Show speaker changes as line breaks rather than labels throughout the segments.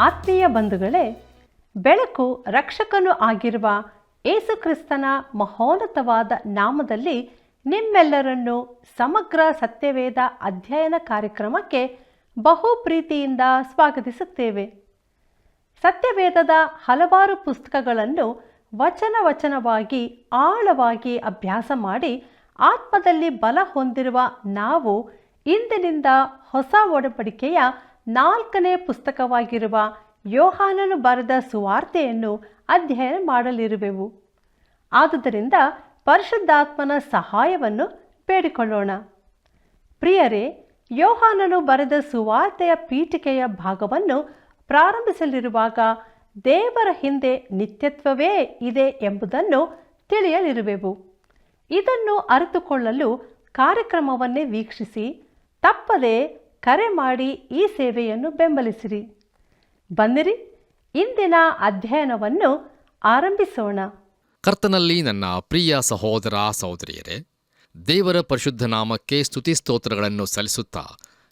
ಆತ್ಮೀಯ ಬಂಧುಗಳೇ, ಬೆಳಕು ರಕ್ಷಕನೂ ಆಗಿರುವ ಯೇಸುಕ್ರಿಸ್ತನ ಮಹೋನ್ನತವಾದ ನಾಮದಲ್ಲಿ ನಿಮ್ಮೆಲ್ಲರನ್ನು ಸಮಗ್ರ ಸತ್ಯವೇದ ಅಧ್ಯಯನ ಕಾರ್ಯಕ್ರಮಕ್ಕೆ ಬಹು ಪ್ರೀತಿಯಿಂದ ಸ್ವಾಗತಿಸುತ್ತೇವೆ. ಸತ್ಯವೇದದ ಹಲವಾರು ಪುಸ್ತಕಗಳನ್ನು ವಚನವಾಗಿ ಆಳವಾಗಿ ಅಭ್ಯಾಸ ಮಾಡಿ ಆತ್ಮದಲ್ಲಿ ಬಲ ಹೊಂದಿರುವ ನಾವು ಇಂದಿನಿಂದ ಹೊಸ ಒಡಂಬಡಿಕೆಯ 4ನೇ ಪುಸ್ತಕವಾಗಿರುವ ಯೋಹಾನನು ಬರೆದ ಸುವಾರ್ತೆಯನ್ನು ಅಧ್ಯಯನ ಮಾಡಲಿರುವೆವು. ಆದುದರಿಂದ ಪರಿಶುದ್ಧಾತ್ಮನ ಸಹಾಯವನ್ನು ಬೇಡಿಕೊಳ್ಳೋಣ. ಪ್ರಿಯರೇ, ಯೋಹಾನನು ಬರೆದ ಸುವಾರ್ತೆಯ ಪೀಠಿಕೆಯ ಭಾಗವನ್ನು ಪ್ರಾರಂಭಿಸಲಿರುವಾಗ ದೇವರ ಹಿಂದೆ ನಿತ್ಯತ್ವವೇ ಇದೆ ಎಂಬುದನ್ನು ತಿಳಿಯಲಿರುವೆವು. ಇದನ್ನು ಅರಿತುಕೊಳ್ಳಲು ಕಾರ್ಯಕ್ರಮವನ್ನೇ ವೀಕ್ಷಿಸಿ ತಪ್ಪದೆ ಕರೆ ಮಾಡಿ ಈ ಸೇವೆಯನ್ನು ಬೆಂಬಲಿಸಿರಿ. ಬನ್ನಿರಿ, ಇಂದಿನ ಅಧ್ಯಯನವನ್ನು ಆರಂಭಿಸೋಣ.
ಕರ್ತನಲ್ಲಿ ನನ್ನ ಪ್ರಿಯ ಸಹೋದರ ಸಹೋದರಿಯರೇ, ದೇವರ ಪರಿಶುದ್ಧ ನಾಮಕ್ಕೆ ಸ್ತುತಿ ಸ್ತೋತ್ರಗಳನ್ನು ಸಲ್ಲಿಸುತ್ತಾ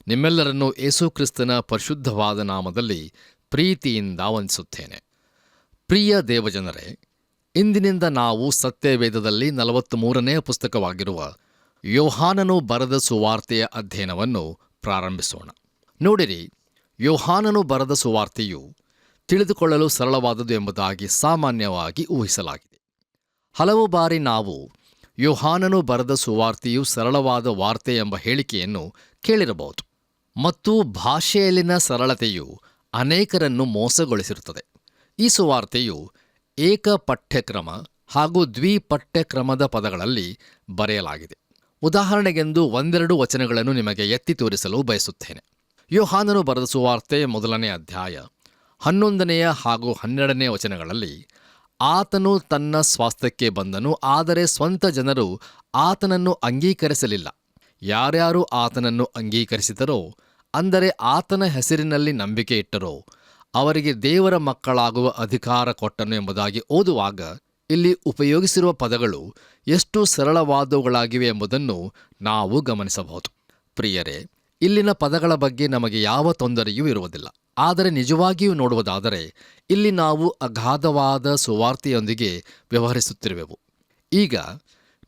ನಿಮ್ಮೆಲ್ಲರನ್ನು ಯೇಸುಕ್ರಿಸ್ತನ ಪರಿಶುದ್ಧವಾದ ನಾಮದಲ್ಲಿ ಪ್ರೀತಿಯಿಂದ ವಂದಿಸುತ್ತೇನೆ. ಪ್ರಿಯ ದೇವಜನರೇ, ಇಂದಿನಿಂದ ನಾವು ಸತ್ಯವೇದದಲ್ಲಿ 43ನೇ ಪುಸ್ತಕವಾಗಿರುವ ಯೋಹಾನನು ಬರೆದ ಸುವಾರ್ತೆಯ ಅಧ್ಯಯನವನ್ನು ಪ್ರಾರಂಭಿಸೋಣ. ನೋಡಿರಿ, ಯೋಹಾನನು ಬರೆದ ಸುವಾರ್ತೆಯು ತಿಳಿದುಕೊಳ್ಳಲು ಸರಳವಾದುದು ಎಂಬುದಾಗಿ ಸಾಮಾನ್ಯವಾಗಿ ಊಹಿಸಲಾಗಿದೆ. ಹಲವು ಬಾರಿ ನಾವು ಯೋಹಾನನು ಬರೆದ ಸುವಾರ್ತೆಯು ಸರಳವಾದ ವಾರ್ತೆ ಎಂಬ ಹೇಳಿಕೆಯನ್ನು ಕೇಳಿರಬಹುದು, ಮತ್ತು ಭಾಷೆಯಲ್ಲಿನ ಸರಳತೆಯು ಅನೇಕರನ್ನು ಮೋಸಗೊಳಿಸಿರುತ್ತದೆ. ಈ ಸುವಾರ್ತೆಯು ಏಕ ಪಠ್ಯಕ್ರಮ ಹಾಗೂ ದ್ವಿಪಠ್ಯಕ್ರಮದ ಪದಗಳಲ್ಲಿ ಬರೆಯಲಾಗಿದೆ. ಉದಾಹರಣೆಗೆಂದು ಒಂದೆರಡು ವಚನಗಳನ್ನು ನಿಮಗೆ ಎತ್ತಿ ತೋರಿಸಲು ಬಯಸುತ್ತೇನೆ. ಯೋಹಾನನು ಬರೆದ ಸುವಾರ್ತೆ 1ನೇ ಅಧ್ಯಾಯ 11ನೇ ಹಾಗೂ 12ನೇ ವಚನಗಳಲ್ಲಿ, ಆತನು ತನ್ನ ಸ್ವಾಸ್ಥ್ಯಕ್ಕೆ ಬಂದನು, ಆದರೆ ಸ್ವಂತ ಜನರು ಆತನನ್ನು ಅಂಗೀಕರಿಸಲಿಲ್ಲ. ಯಾರ್ಯಾರು ಆತನನ್ನು ಅಂಗೀಕರಿಸಿದರೋ, ಅಂದರೆ ಆತನ ಹೆಸರಿನಲ್ಲಿ ನಂಬಿಕೆ ಇಟ್ಟರೋ, ಅವರಿಗೆ ದೇವರ ಮಕ್ಕಳಾಗುವ ಅಧಿಕಾರ ಕೊಟ್ಟನು ಎಂಬುದಾಗಿ ಓದುವಾಗ ಇಲ್ಲಿ ಉಪಯೋಗಿಸಿರುವ ಪದಗಳು ಎಷ್ಟು ಸರಳವಾದವುಗಳಾಗಿವೆ ಎಂಬುದನ್ನು ನಾವು ಗಮನಿಸಬಹುದು. ಪ್ರಿಯರೇ, ಇಲ್ಲಿನ ಪದಗಳ ಬಗ್ಗೆ ನಮಗೆ ಯಾವ ತೊಂದರೆಯೂ ಇರುವುದಿಲ್ಲ. ಆದರೆ ನಿಜವಾಗಿಯೂ ನೋಡುವುದಾದರೆ ಇಲ್ಲಿ ನಾವು ಅಗಾಧವಾದ ಸುವಾರ್ತೆಯೊಂದಿಗೆ ವ್ಯವಹರಿಸುತ್ತಿರುವೆವು. ಈಗ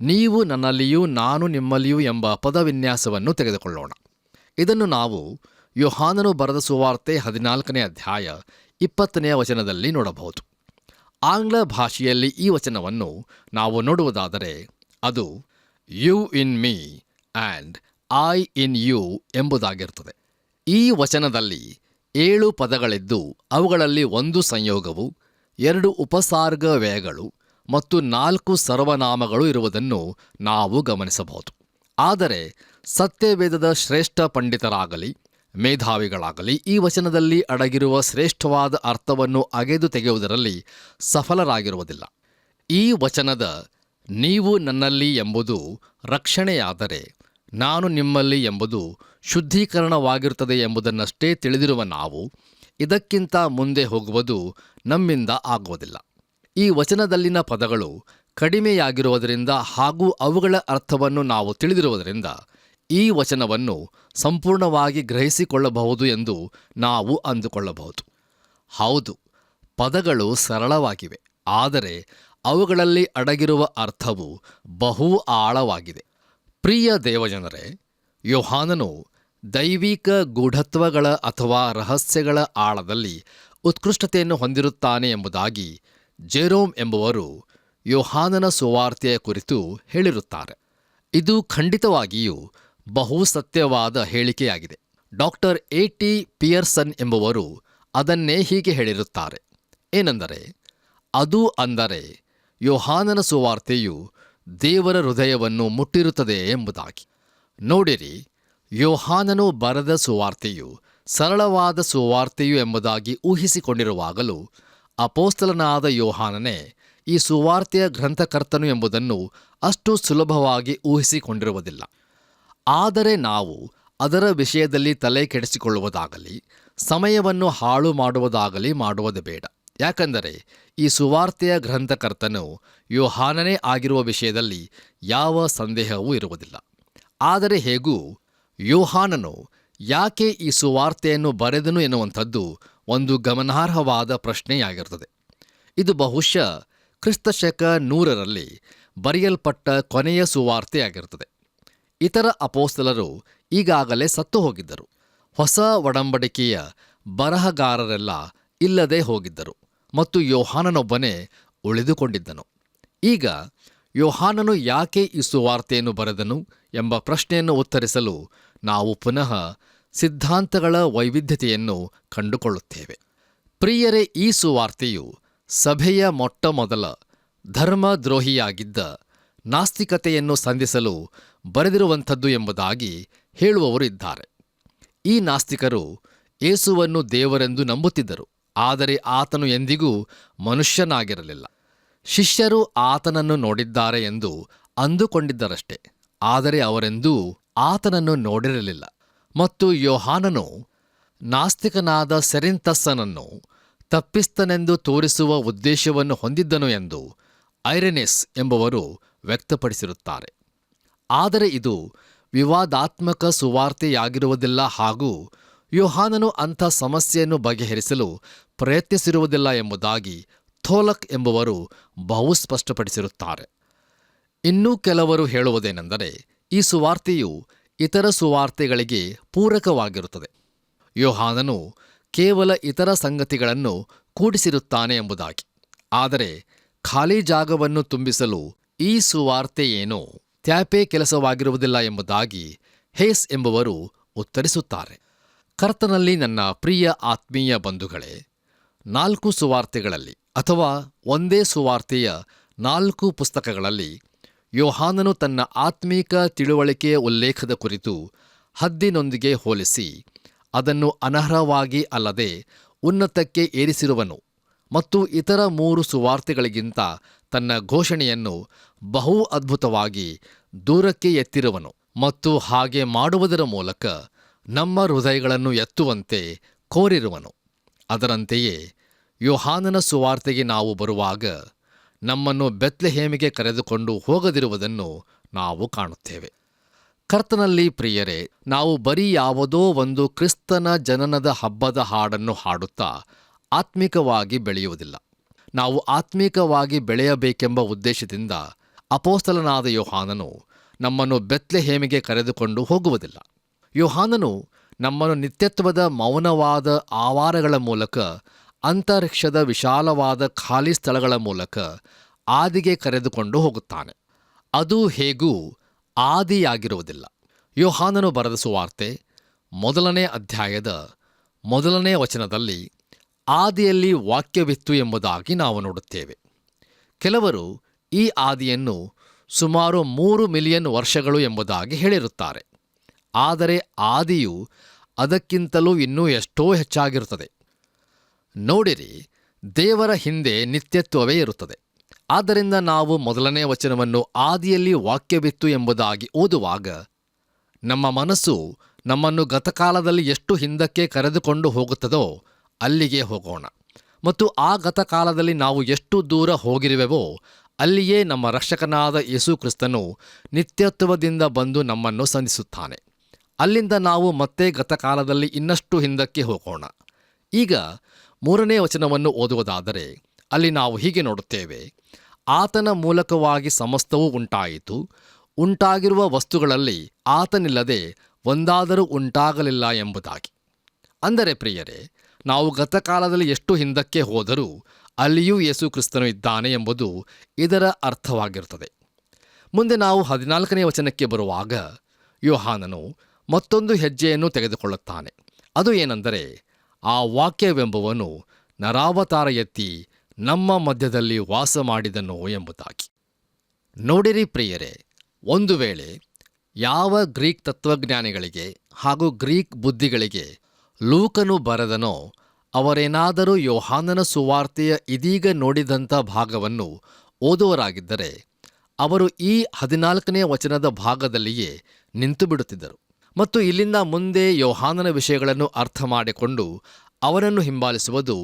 ನೀವು ನನ್ನಲ್ಲಿಯೂ ನಾನು ನಿಮ್ಮಲ್ಲಿಯೂ ಎಂಬ ಪದವಿನ್ಯಾಸವನ್ನು ತೆಗೆದುಕೊಳ್ಳೋಣ. ಇದನ್ನು ನಾವು ಯೋಹಾನನು ಬರೆದ ಸುವಾರ್ತೆ 14ನೇ ಅಧ್ಯಾಯ 20ನೇ ವಚನದಲ್ಲಿ ನೋಡಬಹುದು. ಆಂಗ್ಲ ಭಾಷೆಯಲ್ಲಿ ಈ ವಚನವನ್ನು ನಾವು ನೋಡುವುದಾದರೆ ಅದು you in me and I in you ಎಂಬುದಾಗಿರುತ್ತದೆ. ಈ ವಚನದಲ್ಲಿ 7 ಪದಗಳಿದ್ದು ಅವುಗಳಲ್ಲಿ 1 ಸಂಯೋಗವು, 2 ಉಪಸರ್ಗ ವ್ಯಯಗಳು ಮತ್ತು 4 ಸರ್ವನಾಮಗಳು ಇರುವುದನ್ನು ನಾವು ಗಮನಿಸಬಹುದು. ಆದರೆ ಸತ್ಯವೇದದ ಶ್ರೇಷ್ಠ ಪಂಡಿತರಾಗಲಿ ಮೇಧಾವಿಗಳಾಗಲಿ ಈ ವಚನದಲ್ಲಿ ಅಡಗಿರುವ ಶ್ರೇಷ್ಠವಾದ ಅರ್ಥವನ್ನು ಅಗೆದು ತೆಗೆಯುವುದರಲ್ಲಿ ಸಫಲರಾಗಿರುವುದಿಲ್ಲ. ಈ ವಚನದ ನೀವು ನನ್ನಲ್ಲಿ ಎಂಬುದು ರಕ್ಷಣೆಯಾದರೆ, ನಾನು ನಿಮ್ಮಲ್ಲಿ ಎಂಬುದು ಶುದ್ಧೀಕರಣವಾಗಿರುತ್ತದೆ ಎಂಬುದನ್ನಷ್ಟೇ ತಿಳಿದಿರುವ ನಾವು ಇದಕ್ಕಿಂತ ಮುಂದೆ ಹೋಗುವುದು ನಮ್ಮಿಂದ ಆಗುವುದಿಲ್ಲ. ಈ ವಚನದಲ್ಲಿನ ಪದಗಳು ಕಡಿಮೆಯಾಗಿರುವುದರಿಂದ ಹಾಗೂ ಅವುಗಳ ಅರ್ಥವನ್ನು ನಾವು ತಿಳಿದಿರುವುದರಿಂದ ಈ ವಚನವನ್ನು ಸಂಪೂರ್ಣವಾಗಿ ಗ್ರಹಿಸಿಕೊಳ್ಳಬಹುದು ಎಂದು ನಾವು ಅಂದುಕೊಳ್ಳಬಹುದು. ಹೌದು, ಪದಗಳು ಸರಳವಾಗಿವೆ, ಆದರೆ ಅವುಗಳಲ್ಲಿ ಅಡಗಿರುವ ಅರ್ಥವು ಬಹು ಆಳವಾಗಿದೆ. ಪ್ರಿಯ ದೇವಜನರೇ, ಯೋಹಾನನು ದೈವಿಕ ಗೂಢತ್ವಗಳ ಅಥವಾ ರಹಸ್ಯಗಳ ಆಳದಲ್ಲಿ ಉತ್ಕೃಷ್ಟತೆಯನ್ನು ಹೊಂದಿರುತ್ತಾನೆ ಎಂಬುದಾಗಿ ಜೆರೋಮ್ ಎಂಬುವರು ಯೋಹಾನನ ಸುವಾರ್ತೆಯ ಕುರಿತು ಹೇಳಿರುತ್ತಾರೆ. ಇದು ಖಂಡಿತವಾಗಿಯೂ ಬಹು ಸತ್ಯವಾದ ಹೇಳಿಕೆಯಾಗಿದೆ. Doctor A.T. ಪಿಯರ್ಸನ್ ಎಂಬುವರು ಅದನ್ನೇ ಹೀಗೆ ಹೇಳಿರುತ್ತಾರೆ. ಏನೆಂದರೆ, ಅದು ಅಂದರೆ ಯೋಹಾನನ ಸುವಾರ್ತೆಯು ದೇವರ ಹೃದಯವನ್ನು ಮುಟ್ಟಿರುತ್ತದೆ ಎಂಬುದಾಗಿ. ನೋಡಿರಿ, ಯೋಹಾನನು ಬರೆದ ಸುವಾರ್ತೆಯು ಸರಳವಾದ ಸುವಾರ್ತೆಯು ಎಂಬುದಾಗಿ ಊಹಿಸಿಕೊಂಡಿರುವಾಗಲೂ ಅಪೋಸ್ತಲನಾದ ಯೋಹಾನನೇ ಈ ಸುವಾರ್ತೆಯ ಗ್ರಂಥಕರ್ತನು ಎಂಬುದನ್ನು ಅಷ್ಟು ಸುಲಭವಾಗಿ ಊಹಿಸಿಕೊಂಡಿರುವುದಿಲ್ಲ. ಆದರೆ ನಾವು ಅದರ ವಿಷಯದಲ್ಲಿ ತಲೆ ಕೆಡಿಸಿಕೊಳ್ಳುವುದಾಗಲಿ ಸಮಯವನ್ನು ಹಾಳು ಮಾಡುವುದಾಗಲಿ ಮಾಡುವುದು ಬೇಡ. ಯಾಕಂದರೆ ಈ ಸುವಾರ್ತೆಯ ಗ್ರಂಥಕರ್ತನು ಯೋಹಾನನೇ ಆಗಿರುವ ವಿಷಯದಲ್ಲಿ ಯಾವ ಸಂದೇಹವೂ ಇರುವುದಿಲ್ಲ. ಆದರೆ ಹೇಗೂ ಯೋಹಾನನು ಯಾಕೆ ಈ ಸುವಾರ್ತೆಯನ್ನು ಬರೆದನು ಎನ್ನುವಂಥದ್ದು ಒಂದು ಗಮನಾರ್ಹವಾದ ಪ್ರಶ್ನೆಯಾಗಿರುತ್ತದೆ. ಇದು ಬಹುಶಃ ಕ್ರಿಸ್ತಶಕ 100ರಲ್ಲಿ ಬರೆಯಲ್ಪಟ್ಟ ಕೊನೆಯ ಸುವಾರ್ತೆಯಾಗಿರುತ್ತದೆ. ಇತರ ಅಪೊಸ್ತಲರು ಈಗಾಗಲೇ ಸತ್ತು ಹೋಗಿದ್ದರು. ಹೊಸ ಒಡಂಬಡಿಕೆಯ ಬರಹಗಾರರೆಲ್ಲ ಇಲ್ಲದೆ ಹೋಗಿದ್ದರು ಮತ್ತು ಯೋಹಾನನೊಬ್ಬನೇ ಉಳಿದುಕೊಂಡಿದ್ದನು. ಈಗ ಯೋಹಾನನು ಯಾಕೆ ಈ ಸುವಾರ್ತೆಯನ್ನು ಬರೆದನು ಎಂಬ ಪ್ರಶ್ನೆಯನ್ನು ಉತ್ತರಿಸಲು ನಾವು ಪುನಃ ಸಿದ್ಧಾಂತಗಳ ವೈವಿಧ್ಯತೆಯನ್ನು ಕಂಡುಕೊಳ್ಳುತ್ತೇವೆ. ಪ್ರಿಯರೇ, ಈ ಸುವಾರ್ತೆಯು ಸಭೆಯ ಮೊಟ್ಟಮೊದಲ ಧರ್ಮದ್ರೋಹಿಯಾಗಿದ್ದ ನಾಸ್ತಿಕತೆಯನ್ನು ಸಂಧಿಸಲು ಬರೆದಿರುವಂಥದ್ದು ಎಂಬುದಾಗಿ ಹೇಳುವವರು ಇದ್ದಾರೆ. ಈ ನಾಸ್ತಿಕರು ಯೇಸುವನ್ನು ದೇವರೆಂದು ನಂಬುತ್ತಿದ್ದರು, ಆದರೆ ಆತನು ಎಂದಿಗೂ ಮನುಷ್ಯನಾಗಿರಲಿಲ್ಲ. ಶಿಷ್ಯರು ಆತನನ್ನು ನೋಡಿದ್ದಾರೆ ಎಂದು ಅಂದುಕೊಂಡಿದ್ದರಷ್ಟೇ, ಆದರೆ ಅವರೆಂದೂ ಆತನನ್ನು ನೋಡಿರಲಿಲ್ಲ. ಮತ್ತು ಯೋಹಾನನು ನಾಸ್ತಿಕನಾದ ಸೆರಿಂತಸ್ಸನನ್ನು ತಪ್ಪಿಸ್ತನೆಂದು ತೋರಿಸುವ ಉದ್ದೇಶವನ್ನು ಹೊಂದಿದ್ದನು ಎಂದು ಐರೆನೆಸ್ ಎಂಬುವರು ವ್ಯಕ್ತಪಡಿಸಿರುತ್ತಾರೆ. ಆದರೆ ಇದು ವಿವಾದಾತ್ಮಕ ಸುವಾರ್ತೆಯಾಗಿರುವುದಿಲ್ಲ ಹಾಗೂ ಯೋಹಾನನು ಅಂಥ ಸಮಸ್ಯೆಯನ್ನು ಬಗೆಹರಿಸಲು ಪ್ರಯತ್ನಿಸಿರುವುದಿಲ್ಲ ಎಂಬುದಾಗಿ ಥೋಲಕ್ ಎಂಬುವರು ಬಹು ಸ್ಪಷ್ಟಪಡಿಸಿರುತ್ತಾರೆ. ಇನ್ನೂ ಕೆಲವರು ಹೇಳುವುದೇನೆಂದರೆ, ಈ ಸುವಾರ್ತೆಯು ಇತರ ಸುವಾರ್ತೆಗಳಿಗೆ ಪೂರಕವಾಗಿರುತ್ತದೆ. ಯೋಹಾನನು ಕೇವಲ ಇತರ ಸಂಗತಿಗಳನ್ನು ಕೂಡಿಸಿರುತ್ತಾನೆ ಎಂಬುದಾಗಿ. ಆದರೆ ಖಾಲಿ ಜಾಗವನ್ನು ತುಂಬಿಸಲು ಈ ಸುವಾರ್ತೆಯೇನೋ ತ್ಯಾಪೆ ಕೆಲಸವಾಗಿರುವುದಿಲ್ಲ ಎಂಬುದಾಗಿ ಹೇಸ್ ಎಂಬುವರು ಉತ್ತರಿಸುತ್ತಾರೆ. ಕರ್ತನಲ್ಲಿ ನನ್ನ ಪ್ರಿಯ ಆತ್ಮೀಯ ಬಂಧುಗಳೇ, 4 ಸುವಾರ್ತೆಗಳಲ್ಲಿ ಅಥವಾ ಒಂದೇ ಸುವಾರ್ತೆಯ 4 ಪುಸ್ತಕಗಳಲ್ಲಿ ಯೋಹಾನನು ತನ್ನ ಆತ್ಮೀಕ ತಿಳುವಳಿಕೆಯ ಉಲ್ಲೇಖದ ಕುರಿತು ಹದ್ದಿನೊಂದಿಗೆ ಹೋಲಿಸಿ ಅದನ್ನು ಅನರ್ಹವಾಗಿ ಅಲ್ಲದೆ ಉನ್ನತಕ್ಕೆ ಏರಿಸಿರುವನು ಮತ್ತು ಇತರ 3 ಸುವಾರ್ತೆಗಳಿಗಿಂತ ತನ್ನ ಘೋಷಣೆಯನ್ನು ಬಹು ಅದ್ಭುತವಾಗಿ ದೂರಕ್ಕೆ ಎತ್ತಿರುವನು ಮತ್ತು ಹಾಗೆ ಮಾಡುವುದರ ಮೂಲಕ ನಮ್ಮ ಹೃದಯಗಳನ್ನು ಎತ್ತುವಂತೆ ಕೋರಿರುವನು. ಅದರಂತೆಯೇ ಯೋಹಾನನ ಸುವಾರ್ತೆಗೆ ನಾವು ಬರುವಾಗ ನಮ್ಮನ್ನು ಬೆತ್ಲೆಹೇಮಿಗೆ ಕರೆದುಕೊಂಡು ಹೋಗದಿರುವುದನ್ನು ನಾವು ಕಾಣುತ್ತೇವೆ. ಕರ್ತನಲ್ಲಿ ಪ್ರಿಯರೇ, ನಾವು ಬರೀ ಯಾವುದೋ ಒಂದು ಕ್ರಿಸ್ತನ ಜನನದ ಹಬ್ಬದ ಹಾಡನ್ನು ಹಾಡುತ್ತಾ ಆತ್ಮಿಕವಾಗಿ ಬೆಳೆಯುವುದಿಲ್ಲ. ನಾವು ಆತ್ಮಿಕವಾಗಿ ಬೆಳೆಯಬೇಕೆಂಬ ಉದ್ದೇಶದಿಂದ ಅಪೊಸ್ತಲನಾದ ಯೋಹಾನನು ನಮ್ಮನ್ನು ಬೆತ್ಲೆಹೇಮಿಗೆ ಕರೆದುಕೊಂಡು ಹೋಗುವುದಿಲ್ಲ. ಯೋಹಾನನು ನಮ್ಮನ್ನು ನಿತ್ಯತ್ವದ ಮೌನವಾದ ಆವಾರಗಳ ಮೂಲಕ, ಅಂತರಿಕ್ಷದ ವಿಶಾಲವಾದ ಖಾಲಿ ಸ್ಥಳಗಳ ಮೂಲಕ ಆದಿಗೆ ಕರೆದುಕೊಂಡು ಹೋಗುತ್ತಾನೆ. ಅದು ಹೇಗೂ ಆದಿಯಾಗಿರುವುದಿಲ್ಲ. ಯೋಹಾನನು ಬರೆದ ಸುವಾರ್ತೆ 1ನೇ ಅಧ್ಯಾಯದ 1ನೇ ವಚನದಲ್ಲಿ ಆದಿಯಲ್ಲಿ ವಾಕ್ಯವಿತ್ತು ಎಂಬುದಾಗಿ ನಾವು ನೋಡುತ್ತೇವೆ. ಕೆಲವರು ಈ ಆದಿಯನ್ನು ಸುಮಾರು 3 ಮಿಲಿಯನ್ ವರ್ಷಗಳು ಎಂಬುದಾಗಿ ಹೇಳಿರುತ್ತಾರೆ. ಆದರೆ ಆದಿಯು ಅದಕ್ಕಿಂತಲೂ ಇನ್ನೂ ಎಷ್ಟೋ ಹೆಚ್ಚಾಗಿರುತ್ತದೆ. ನೋಡಿರಿ, ದೇವರ ಹಿಂದೆ ನಿತ್ಯತ್ವವೇ ಇರುತ್ತದೆ. ಆದ್ದರಿಂದ ನಾವು 1ನೇ ವಚನವನ್ನು ಆದಿಯಲ್ಲಿ ವಾಕ್ಯವಿತ್ತು ಎಂಬುದಾಗಿ ಓದುವಾಗ ನಮ್ಮ ಮನಸ್ಸು ನಮ್ಮನ್ನು ಗತಕಾಲದಲ್ಲಿ ಎಷ್ಟು ಹಿಂದಕ್ಕೆ ಕರೆದುಕೊಂಡು ಹೋಗುತ್ತದೋ ಅಲ್ಲಿಗೆ ಹೋಗೋಣ ಮತ್ತು ಆ ಗತಕಾಲದಲ್ಲಿ ನಾವು ಎಷ್ಟು ದೂರ ಹೋಗಿರುವೆವೋ ಅಲ್ಲಿಯೇ ನಮ್ಮ ರಕ್ಷಕನಾದ ಯೇಸು ಕ್ರಿಸ್ತನು ನಿತ್ಯತ್ವದಿಂದ ಬಂದು ನಮ್ಮನ್ನು ಸಂಧಿಸುತ್ತಾನೆ. ಅಲ್ಲಿಂದ ನಾವು ಮತ್ತೆ ಗತಕಾಲದಲ್ಲಿ ಇನ್ನಷ್ಟು ಹಿಂದಕ್ಕೆ ಹೋಗೋಣ. ಈಗ 3ನೇ ವಚನವನ್ನು ಓದುವುದಾದರೆ ಅಲ್ಲಿ ನಾವು ಹೀಗೆ ನೋಡುತ್ತೇವೆ: ಆತನ ಮೂಲಕವಾಗಿ ಸಮಸ್ತವೂ ಉಂಟಾಯಿತು, ಉಂಟಾಗಿರುವ ವಸ್ತುಗಳಲ್ಲಿ ಆತನಿಲ್ಲದೆ ಒಂದಾದರೂ ಉಂಟಾಗಲಿಲ್ಲ ಎಂಬುದಾಗಿ. ಅಂದರೆ ಪ್ರಿಯರೇ, ನಾವು ಗತಕಾಲದಲ್ಲಿ ಎಷ್ಟು ಹಿಂದಕ್ಕೆ ಹೋದರೂ ಅಲ್ಲಿಯೂ ಯೇಸು ಕ್ರಿಸ್ತನು ಇದ್ದಾನೆ ಎಂಬುದು ಇದರ ಅರ್ಥವಾಗಿರುತ್ತದೆ. ಮುಂದೆ ನಾವು 14ನೇ ವಚನಕ್ಕೆ ಬರುವಾಗ ಯೋಹಾನನು ಮತ್ತೊಂದು ಹೆಜ್ಜೆಯನ್ನು ತೆಗೆದುಕೊಳ್ಳುತ್ತಾನೆ. ಅದು ಏನೆಂದರೆ, ಆ ವಾಕ್ಯವೆಂಬುವನು ನರಾವತಾರ ಎತ್ತಿ ನಮ್ಮ ಮಧ್ಯದಲ್ಲಿ ವಾಸ ಮಾಡಿದನು ಎಂಬುದಾಗಿ. ನೋಡಿರಿ ಪ್ರಿಯರೇ, ಒಂದು ವೇಳೆ ಯಾವ ಗ್ರೀಕ್ ತತ್ವಜ್ಞಾನಿಗಳಿಗೆ ಹಾಗೂ ಗ್ರೀಕ್ ಬುದ್ಧಿಗಳಿಗೆ ಲೂಕನು ಬರೆದನೋ ಅವರೇನಾದರೂ ಯೋಹಾನನ ಸುವಾರ್ತೆಯ ಇದೀಗ ನೋಡಿದಂಥ ಭಾಗವನ್ನು ಓದುವರಾಗಿದ್ದರೆ ಅವರು ಈ 14ನೇ ವಚನದ ಭಾಗದಲ್ಲಿಯೇ ನಿಂತು ಬಿಡುತ್ತಿದ್ದರು ಮತ್ತು ಇಲ್ಲಿಂದ ಮುಂದೆ ಯೋಹಾನನ ವಿಷಯಗಳನ್ನು ಅರ್ಥ ಮಾಡಿಕೊಂಡು ಅವನನ್ನು ಹಿಂಬಾಲಿಸುವುದು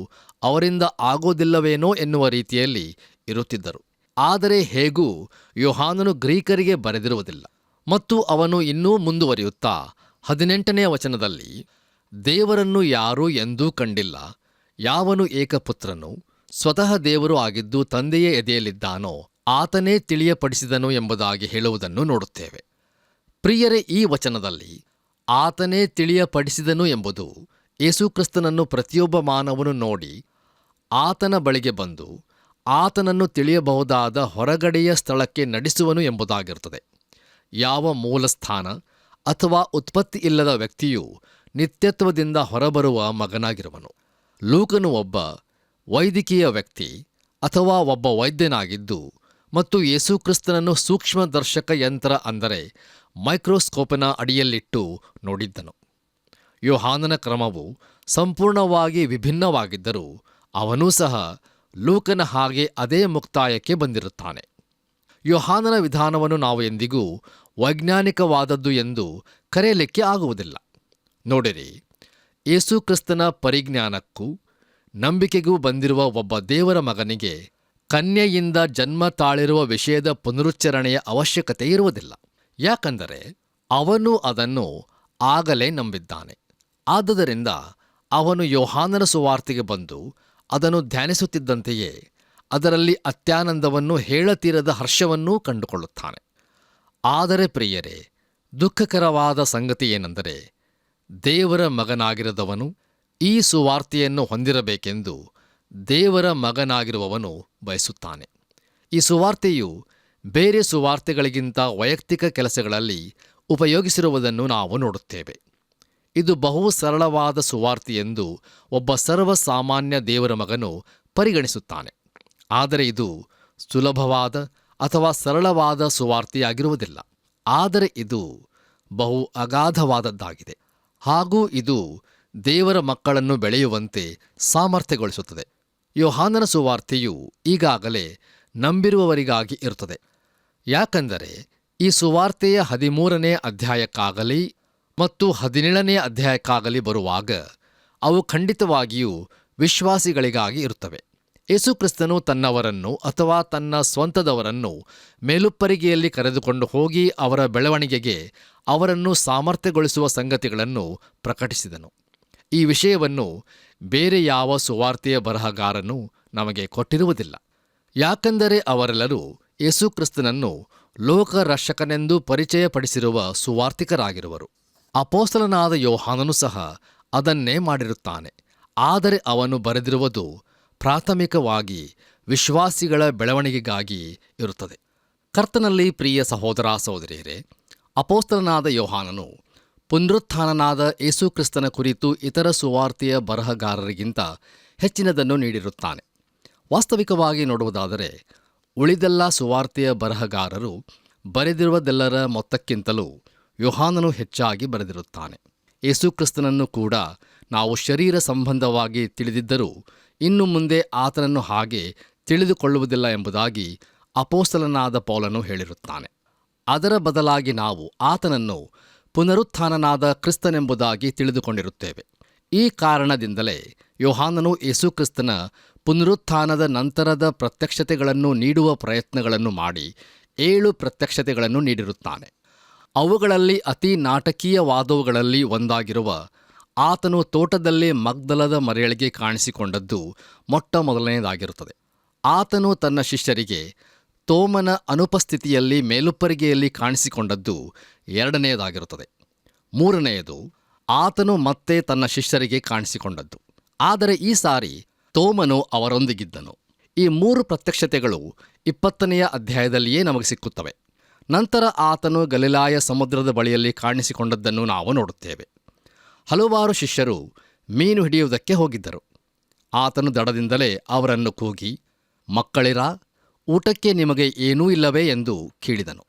ಅವರಿಂದ ಆಗೋದಿಲ್ಲವೇನೋ ಎನ್ನುವ ರೀತಿಯಲ್ಲಿ ಇರುತ್ತಿದ್ದರು. ಆದರೆ ಹೇಗೂ ಯೋಹಾನನು ಗ್ರೀಕರಿಗೆ ಬರೆದಿರುವುದಿಲ್ಲ ಮತ್ತು ಅವನು ಇನ್ನೂ ಮುಂದುವರಿಯುತ್ತಾ 18ನೇ ವಚನದಲ್ಲಿ ದೇವರನ್ನು ಯಾರೂ ಎಂದೂ ಕಂಡಿಲ್ಲ, ಯಾವನು ಏಕಪುತ್ರನು ಸ್ವತಃ ದೇವರು ಆಗಿದ್ದು ತಂದೆಯ ಎದೆಯಲ್ಲಿದ್ದಾನೋ ಆತನೇ ತಿಳಿಯಪಡಿಸಿದನು ಎಂಬುದಾಗಿ ಹೇಳುವುದನ್ನು ನೋಡುತ್ತೇವೆ. ಪ್ರಿಯರೇ, ಈ ವಚನದಲ್ಲಿ ಆತನೇ ತಿಳಿಯಪಡಿಸಿದನು ಎಂಬುದು ಯೇಸುಕ್ರಿಸ್ತನನ್ನು ಪ್ರತಿಯೊಬ್ಬ ಮಾನವನು ನೋಡಿ ಆತನ ಬಳಿಗೆ ಬಂದು ಆತನನ್ನು ತಿಳಿಯಬಹುದಾದ ಹೊರಗಡೆಯ ಸ್ಥಳಕ್ಕೆ ನಡೆಸುವನು ಎಂಬುದಾಗಿರುತ್ತದೆ. ಯಾವ ಮೂಲಸ್ಥಾನ ಅಥವಾ ಉತ್ಪತ್ತಿ ಇಲ್ಲದ ವ್ಯಕ್ತಿಯು ನಿತ್ಯತ್ವದಿಂದ ಹೊರಬರುವ ಮಗನಾಗಿರುವನು. ಲೂಕನು ಒಬ್ಬ ವೈದ್ಯಕೀಯ ವ್ಯಕ್ತಿ ಅಥವಾ ಒಬ್ಬ ವೈದ್ಯನಾಗಿದ್ದು ಮತ್ತು ಯೇಸುಕ್ರಿಸ್ತನನ್ನು ಸೂಕ್ಷ್ಮದರ್ಶಕ ಯಂತ್ರ ಅಂದರೆ ಮೈಕ್ರೋಸ್ಕೋಪಿನ ಅಡಿಯಲ್ಲಿಟ್ಟು ನೋಡಿದ್ದನು. ಯೋಹಾನನ ಕ್ರಮವು ಸಂಪೂರ್ಣವಾಗಿ ವಿಭಿನ್ನವಾಗಿದ್ದರೂ ಅವನೂ ಸಹ ಲೂಕನ ಹಾಗೆ ಅದೇ ಮುಕ್ತಾಯಕ್ಕೆ ಬಂದಿರುತ್ತಾನೆ. ಯೋಹಾನನ ವಿಧಾನವನ್ನು ನಾವು ಎಂದಿಗೂ ವೈಜ್ಞಾನಿಕವಾದದ್ದು ಎಂದು ಕರೆಯಲಿಕ್ಕೆ ಆಗುವುದಿಲ್ಲ. ನೋಡಿರಿ, ಯೇಸುಕ್ರಿಸ್ತನ ಪರಿಜ್ಞಾನಕ್ಕೂ ನಂಬಿಕೆಗೂ ಬಂದಿರುವ ಒಬ್ಬ ದೇವರ ಮಗನಿಗೆ ಕನ್ಯೆಯಿಂದ ಜನ್ಮ ತಾಳಿರುವ ವಿಷಯದ ಪುನರುಚ್ಚರಣೆಯ ಅವಶ್ಯಕತೆ ಇರುವುದಿಲ್ಲ. ಯಾಕಂದರೆ ಅವನು ಅದನ್ನು ಆಗಲೇ ನಂಬಿದ್ದಾನೆ. ಆದುದರಿಂದ ಅವನು ಯೋಹಾನನ ಸುವಾರ್ತೆಗೆ ಬಂದು ಅದನ್ನು ಧ್ಯಾನಿಸುತ್ತಿದ್ದಂತೆಯೇ ಅದರಲ್ಲಿ ಅತ್ಯಾನಂದವನ್ನು ಹೇಳತೀರದ ಹರ್ಷವನ್ನೂ ಕಂಡುಕೊಳ್ಳುತ್ತಾನೆ. ಆದರೆ ಪ್ರಿಯರೇ, ದುಃಖಕರವಾದ ಸಂಗತಿ ಏನೆಂದರೆ ದೇವರ ಮಗನಾಗಿರದವನು ಈ ಸುವಾರ್ತೆಯನ್ನು ಹೊಂದಿರಬೇಕೆಂದು ದೇವರ ಮಗನಾಗಿರುವವನು ಬಯಸುತ್ತಾನೆ. ಈ ಸುವಾರ್ತೆಯು ಬೇರೆ ಸುವಾರ್ತೆಗಳಿಗಿಂತ ವೈಯಕ್ತಿಕ ಕೆಲಸಗಳಲ್ಲಿ ಉಪಯೋಗಿಸಿರುವುದನ್ನು ನಾವು ನೋಡುತ್ತೇವೆ. ಇದು ಬಹು ಸರಳವಾದ ಸುವಾರ್ತೆಯೆಂದು ಒಬ್ಬ ಸರ್ವಸಾಮಾನ್ಯ ದೇವರ ಮಗನು ಪರಿಗಣಿಸುತ್ತಾನೆ. ಆದರೆ ಇದು ಸುಲಭವಾದ ಅಥವಾ ಸರಳವಾದ ಸುವಾರ್ತೆಯಾಗಿರುವುದಿಲ್ಲ. ಆದರೆ ಇದು ಬಹು ಅಗಾಧವಾದದ್ದಾಗಿದೆ. ಹಾಗೂ ಇದು ದೇವರ ಮಕ್ಕಳನ್ನು ಬೆಳೆಯುವಂತೆ ಸಾಮರ್ಥ್ಯಗೊಳಿಸುತ್ತದೆ. ಯೋಹಾನನ ಸುವಾರ್ತೆಯು ಈಗಾಗಲೇ ನಂಬಿರುವವರಿಗಾಗಿ ಇರುತ್ತದೆ. ಯಾಕಂದರೆ ಈ ಸುವಾರ್ತೆಯ 13ನೇ ಅಧ್ಯಾಯಕ್ಕಾಗಲಿ ಮತ್ತು 17ನೇ ಅಧ್ಯಾಯಕ್ಕಾಗಲಿ ಬರುವಾಗ ಅವು ಖಂಡಿತವಾಗಿಯೂ ವಿಶ್ವಾಸಿಗಳಿಗಾಗಿ ಇರುತ್ತವೆ. ಯೇಸುಕ್ರಿಸ್ತನು ತನ್ನವರನ್ನು ಅಥವಾ ತನ್ನ ಸ್ವಂತದವರನ್ನು ಮೇಲುಪ್ಪರಿಗೆಯಲ್ಲಿ ಕರೆದುಕೊಂಡು ಹೋಗಿ ಅವರ ಬೆಳವಣಿಗೆಗೆ ಅವರನ್ನು ಸಾಮರ್ಥ್ಯಗೊಳಿಸುವ ಸಂಗತಿಗಳನ್ನು ಪ್ರಕಟಿಸಿದನು. ಈ ವಿಷಯವನ್ನು ಬೇರೆ ಯಾವ ಸುವಾರ್ತೆಯ ಬರಹಗಾರನೂ ನಮಗೆ ಕೊಟ್ಟಿರುವುದಿಲ್ಲ. ಯಾಕಂದರೆ ಅವರೆಲ್ಲರೂ ಯೇಸುಕ್ರಿಸ್ತನನ್ನು ಲೋಕರಕ್ಷಕನೆಂದು ಪರಿಚಯಪಡಿಸಿರುವ ಸುವಾರ್ತಿಕರಾಗಿರುವರು. ಅಪೊಸ್ತಲನಾದ ಯೋಹಾನನು ಸಹ ಅದನ್ನೇ ಮಾಡಿರುತ್ತಾನೆ. ಆದರೆ ಅವನು ಬರೆದಿರುವುದು ಪ್ರಾಥಮಿಕವಾಗಿ ವಿಶ್ವಾಸಿಗಳ ಬೆಳವಣಿಗೆಗಾಗಿ ಇರುತ್ತದೆ. ಕರ್ತನಲ್ಲಿ ಪ್ರಿಯ ಸಹೋದರ ಸಹೋದರಿಯರೇ, ಅಪೊಸ್ತಲನಾದ ಯೋಹಾನನು ಪುನರುತ್ಥಾನನಾದ ಯೇಸುಕ್ರಿಸ್ತನ ಕುರಿತು ಇತರ ಸುವಾರ್ತೆಯ ಬರಹಗಾರರಿಗಿಂತ ಹೆಚ್ಚಿನದನ್ನು ನೀಡಿರುತ್ತಾನೆ. ವಾಸ್ತವಿಕವಾಗಿ ನೋಡುವುದಾದರೆ ಉಳಿದೆಲ್ಲ ಸುವಾರ್ತೆಯ ಬರಹಗಾರರು ಬರೆದಿರುವುದೆಲ್ಲರ ಮೊತ್ತಕ್ಕಿಂತಲೂ ಯೋಹಾನನು ಹೆಚ್ಚಾಗಿ ಬರೆದಿರುತ್ತಾನೆ. ಯೇಸುಕ್ರಿಸ್ತನನ್ನು ಕೂಡ ನಾವು ಶರೀರ ಸಂಬಂಧವಾಗಿ ತಿಳಿದಿದ್ದರೂ ಇನ್ನು ಮುಂದೆ ಆತನನ್ನು ಹಾಗೆ ತಿಳಿದುಕೊಳ್ಳುವುದಿಲ್ಲ ಎಂಬುದಾಗಿ ಅಪೊಸ್ತಲನಾದ ಪೌಲನು ಹೇಳಿರುತ್ತಾನೆ. ಅದರ ಬದಲಾಗಿ ನಾವು ಆತನನ್ನು ಪುನರುತ್ಥಾನನಾದ ಕ್ರಿಸ್ತನೆಂಬುದಾಗಿ ತಿಳಿದುಕೊಂಡಿರುತ್ತೇವೆ. ಈ ಕಾರಣದಿಂದಲೇ ಯೋಹಾನನು ಯೇಸುಕ್ರಿಸ್ತನ ಪುನರುತ್ಥಾನದ ನಂತರದ ಪ್ರತ್ಯಕ್ಷತೆಗಳನ್ನು ನೀಡುವ ಪ್ರಯತ್ನಗಳನ್ನು ಮಾಡಿ 7 ಪ್ರತ್ಯಕ್ಷತೆಗಳನ್ನು ನೀಡಿರುತ್ತಾನೆ. ಅವುಗಳಲ್ಲಿ ಅತಿ ನಾಟಕೀಯವಾದವುಗಳಲ್ಲಿ ಒಂದಾಗಿರುವ ಆತನು ತೋಟದಲ್ಲಿ ಮಗ್ದಲದ ಮರಿಯಳಿಗೆ ಕಾಣಿಸಿಕೊಂಡದ್ದು ಮೊಟ್ಟ ಮೊದಲನೆಯದಾಗಿರುತ್ತದೆ. ಆತನು ತನ್ನ ಶಿಷ್ಯರಿಗೆ ತೋಮನ ಅನುಪಸ್ಥಿತಿಯಲ್ಲಿ ಮೇಲುಪ್ಪರಿಗೆಯಲ್ಲಿ ಕಾಣಿಸಿಕೊಂಡದ್ದು ಎರಡನೆಯದಾಗಿರುತ್ತದೆ. ಮೂರನೆಯದು ಆತನು ಮತ್ತೆ ತನ್ನ ಶಿಷ್ಯರಿಗೆ ಕಾಣಿಸಿಕೊಂಡದ್ದು. ಆದರೆ ಈ ಸಾರಿ ತೋಮನು ಅವರೊಂದಿಗಿದ್ದನು. ಈ 3 ಪ್ರತ್ಯಕ್ಷತೆಗಳು 20ನೆಯ ಅಧ್ಯಾಯದಲ್ಲಿಯೇ ನಮಗೆ ಸಿಕ್ಕುತ್ತವೆ. ನಂತರ ಆತನು ಗಲಿಲಾಯ ಸಮುದ್ರದ ಬಳಿಯಲ್ಲಿ ಕಾಣಿಸಿಕೊಂಡದ್ದನ್ನು ನಾವು ನೋಡುತ್ತೇವೆ. ಹಲವಾರು ಶಿಷ್ಯರು ಮೀನು ಹಿಡಿಯುವುದಕ್ಕೆ ಹೋಗಿದ್ದರು. ಆತನು ದಡದಿಂದಲೇ ಅವರನ್ನು ಕೂಗಿ, ಮಕ್ಕಳಿರಾ, ಊಟಕ್ಕೆ ನಿಮಗೆ ಏನೂ ಇಲ್ಲವೇ ಎಂದು ಕೇಳಿದನು.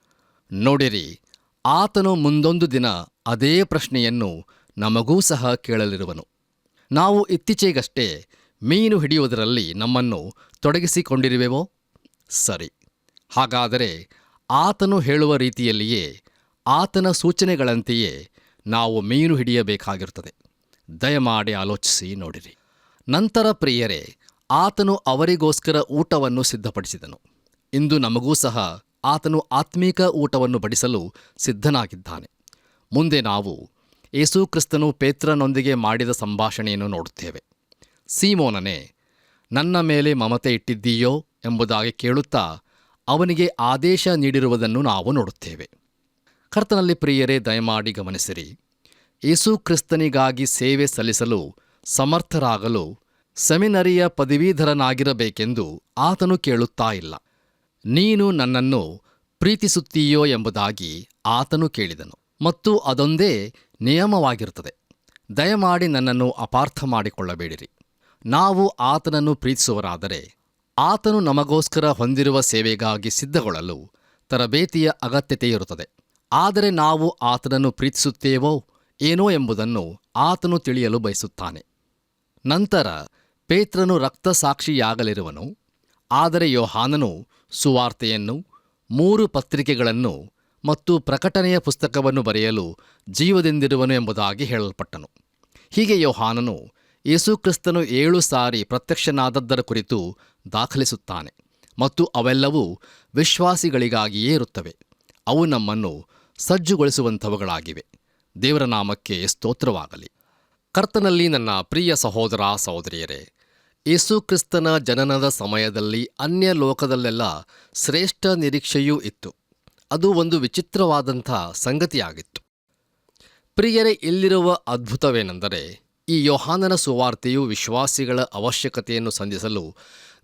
ನೋಡಿರಿ, ಆತನು ಮುಂದೊಂದು ದಿನ ಅದೇ ಪ್ರಶ್ನೆಯನ್ನು ನಮಗೂ ಸಹ ಕೇಳಲಿರುವನು. ನಾವು ಇತ್ತೀಚೆಗಷ್ಟೇ ಮೀನು ಹಿಡಿಯುವುದರಲ್ಲಿ ನಮ್ಮನ್ನು ತೊಡಗಿಸಿಕೊಂಡಿರುವೆವೋ? ಸರಿ. ಹಾಗಾದರೆ ಆತನು ಹೇಳುವ ರೀತಿಯಲ್ಲಿಯೇ ಆತನ ಸೂಚನೆಗಳಂತೆಯೇ ನಾವು ಮೀನು ಹಿಡಿಯಬೇಕಾಗಿರುತ್ತದೆ. ದಯಮಾಡಿ ಆಲೋಚಿಸಿ ನೋಡಿರಿ. ನಂತರ ಪ್ರಿಯರೇ, ಆತನು ಅವರಿಗೋಸ್ಕರ ಊಟವನ್ನು ಸಿದ್ಧಪಡಿಸಿದನು. ಇಂದು ನಮಗೂ ಸಹ ಆತನು ಆತ್ಮೀಕ ಊಟವನ್ನು ಬಡಿಸಲು ಸಿದ್ಧನಾಗಿದ್ದಾನೆ. ಮುಂದೆ ನಾವು ಯೇಸುಕ್ರಿಸ್ತನು ಪೇತ್ರನೊಂದಿಗೆ ಮಾಡಿದ ಸಂಭಾಷಣೆಯನ್ನು ನೋಡುತ್ತೇವೆ. ಸೀಮೋನನೇ, ನನ್ನ ಮೇಲೆ ಮಮತೆ ಇಟ್ಟಿದ್ದೀಯೋ ಎಂಬುದಾಗಿ ಕೇಳುತ್ತಾ ಅವನಿಗೆ ಆದೇಶ ನೀಡಿರುವುದನ್ನು ನಾವು ನೋಡುತ್ತೇವೆ. ಕರ್ತನಲ್ಲಿ ಪ್ರಿಯರೇ, ದಯಮಾಡಿ ಗಮನಿಸಿರಿ. ಯೇಸು ಕ್ರಿಸ್ತನಿಗಾಗಿ ಸೇವೆ ಸಲ್ಲಿಸಲು ಸಮರ್ಥರಾಗಲು ಸೆಮಿನರಿಯ ಪದವೀಧರನಾಗಿರಬೇಕೆಂದು ಆತನು ಕೇಳುತ್ತಾ ಇಲ್ಲ. ನೀನು ನನ್ನನ್ನು ಪ್ರೀತಿಸುತ್ತೀಯೋ ಎಂಬುದಾಗಿ ಆತನು ಕೇಳಿದನು. ಮತ್ತು ಅದೊಂದೇ ನಿಯಮವಾಗಿರುತ್ತದೆ. ದಯಮಾಡಿ ನನ್ನನ್ನು ಅಪಾರ್ಥ ಮಾಡಿಕೊಳ್ಳಬೇಡಿರಿ. ನಾವು ಆತನನ್ನು ಪ್ರೀತಿಸುವರಾದರೆ ಆತನು ನಮಗೋಸ್ಕರ ಹೊಂದಿರುವ ಸೇವೆಗಾಗಿ ಸಿದ್ಧಗೊಳ್ಳಲು ತರಬೇತಿಯ ಅಗತ್ಯತೆಯಿರುತ್ತದೆ. ಆದರೆ ನಾವು ಆತನನ್ನು ಪ್ರೀತಿಸುತ್ತೇವೋ ಏನೋ ಎಂಬುದನ್ನು ಆತನು ತಿಳಿಯಲು ಬಯಸುತ್ತಾನೆ. ನಂತರ ಪೇತ್ರನು ರಕ್ತಸಾಕ್ಷಿಯಾಗಲಿರುವನು. ಆದರೆ ಯೋಹಾನನು ಸುವಾರ್ತೆಯನ್ನು, 3 ಪತ್ರಿಕೆಗಳನ್ನು ಮತ್ತು ಪ್ರಕಟಣೆಯ ಪುಸ್ತಕವನ್ನು ಬರೆಯಲು ಜೀವದಿಂದಿರುವನು ಎಂಬುದಾಗಿ ಹೇಳಲ್ಪಟ್ಟನು. ಹೀಗೆ ಯೋಹಾನನು ಯೇಸುಕ್ರಿಸ್ತನು 7 ಸಾರಿ ಪ್ರತ್ಯಕ್ಷನಾದದ್ದರ ಕುರಿತು ದಾಖಲಿಸುತ್ತಾನೆ. ಮತ್ತು ಅವೆಲ್ಲವೂ ವಿಶ್ವಾಸಿಗಳಿಗಾಗಿಯೇ ಇರುತ್ತವೆ. ಅವು ನಮ್ಮನ್ನು ಸಜ್ಜುಗೊಳಿಸುವಂಥವುಗಳಾಗಿವೆ. ದೇವರ ನಾಮಕ್ಕೆ ಸ್ತೋತ್ರವಾಗಲಿ. ಕರ್ತನಲ್ಲಿ ನನ್ನ ಪ್ರಿಯ ಸಹೋದರ ಸಹೋದರಿಯರೇ, ಯೇಸುಕ್ರಿಸ್ತನ ಜನನದ ಸಮಯದಲ್ಲಿ ಅನ್ಯ ಲೋಕದಲ್ಲೆಲ್ಲ ಶ್ರೇಷ್ಠ ನಿರೀಕ್ಷೆಯೂ ಇತ್ತು. ಅದು ಒಂದು ವಿಚಿತ್ರವಾದಂಥ ಸಂಗತಿಯಾಗಿತ್ತು. ಪ್ರಿಯರೇ, ಇಲ್ಲಿರುವ ಅದ್ಭುತವೇನೆಂದರೆ, ಈ ಯೋಹಾನನ ಸುವಾರ್ತೆಯು ವಿಶ್ವಾಸಿಗಳ ಅವಶ್ಯಕತೆಯನ್ನು ಸಂಧಿಸಲು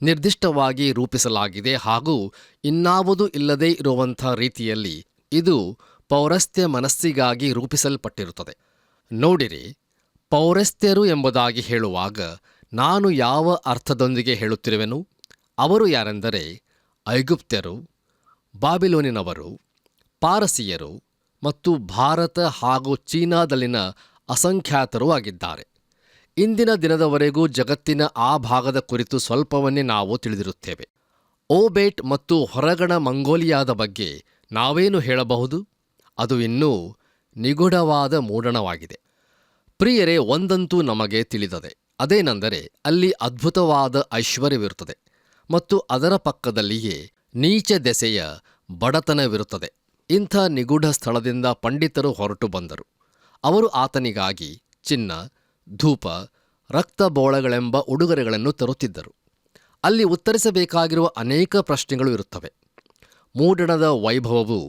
ನಿರ್ದಿಷ್ಟವಾಗಿ ರೂಪಿಸಲಾಗಿದೆ. ಹಾಗೂ ಇನ್ನಾವುದೂ ಇಲ್ಲದೇ ಇರುವಂಥ ರೀತಿಯಲ್ಲಿ ಇದು ಪೌರಸ್ತ್ಯ ಮನಸ್ಸಿಗಾಗಿ ರೂಪಿಸಲ್ಪಟ್ಟಿರುತ್ತದೆ. ನೋಡಿರಿ, ಪೌರಸ್ತ್ಯರು ಎಂಬುದಾಗಿ ಹೇಳುವಾಗ ನಾನು ಯಾವ ಅರ್ಥದೊಂದಿಗೆ ಹೇಳುತ್ತಿರುವೆನು? ಅವರು ಯಾರೆಂದರೆ ಐಗುಪ್ತ್ಯರು, ಬಾಬಿಲೋನಿನವರು, ಪಾರಸಿಯರು ಮತ್ತು ಭಾರತ ಹಾಗೂ ಚೀನಾದಲ್ಲಿನ ಅಸಂಖ್ಯಾತರೂ ಆಗಿದ್ದಾರೆ. ಇಂದಿನ ದಿನದವರೆಗೂ ಜಗತ್ತಿನ ಆ ಭಾಗದ ಕುರಿತು ಸ್ವಲ್ಪವನ್ನೇ ನಾವು ತಿಳಿದಿರುತ್ತೇವೆ. ಓಬೇಟ್ ಮತ್ತು ಹೊರಗಣ ಮಂಗೋಲಿಯಾದ ಬಗ್ಗೆ ನಾವೇನು ಹೇಳಬಹುದು? ಅದು ಇನ್ನೂ ನಿಗೂಢವಾದ ಮೂಡಣವಾಗಿದೆ. ಪ್ರಿಯರೇ, ಒಂದಂತೂ ನಮಗೆ ತಿಳಿದದೆ. ಅದೇನೆಂದರೆ ಅಲ್ಲಿ ಅದ್ಭುತವಾದ ಐಶ್ವರ್ಯವಿರುತ್ತದೆ ಮತ್ತು ಅದರ ಪಕ್ಕದಲ್ಲಿಯೇ ನೀಚ ದೆಸೆಯ ಬಡತನವಿರುತ್ತದೆ. ಇಂಥ ನಿಗೂಢ ಸ್ಥಳದಿಂದ ಪಂಡಿತರು ಹೊರಟು ಬಂದರು. ಅವರು ಆತನಿಗಾಗಿ ಚಿನ್ನ, ಧೂಪ, ರಕ್ತಬೋಳಗಳೆಂಬ ಉಡುಗೊರೆಗಳನ್ನು ತರುತ್ತಿದ್ದರು. ಅಲ್ಲಿ ಉತ್ತರಿಸಬೇಕಾಗಿರುವ ಅನೇಕ ಪ್ರಶ್ನೆಗಳು ಇರುತ್ತವೆ. ಮೂಡಣದ ವೈಭವವು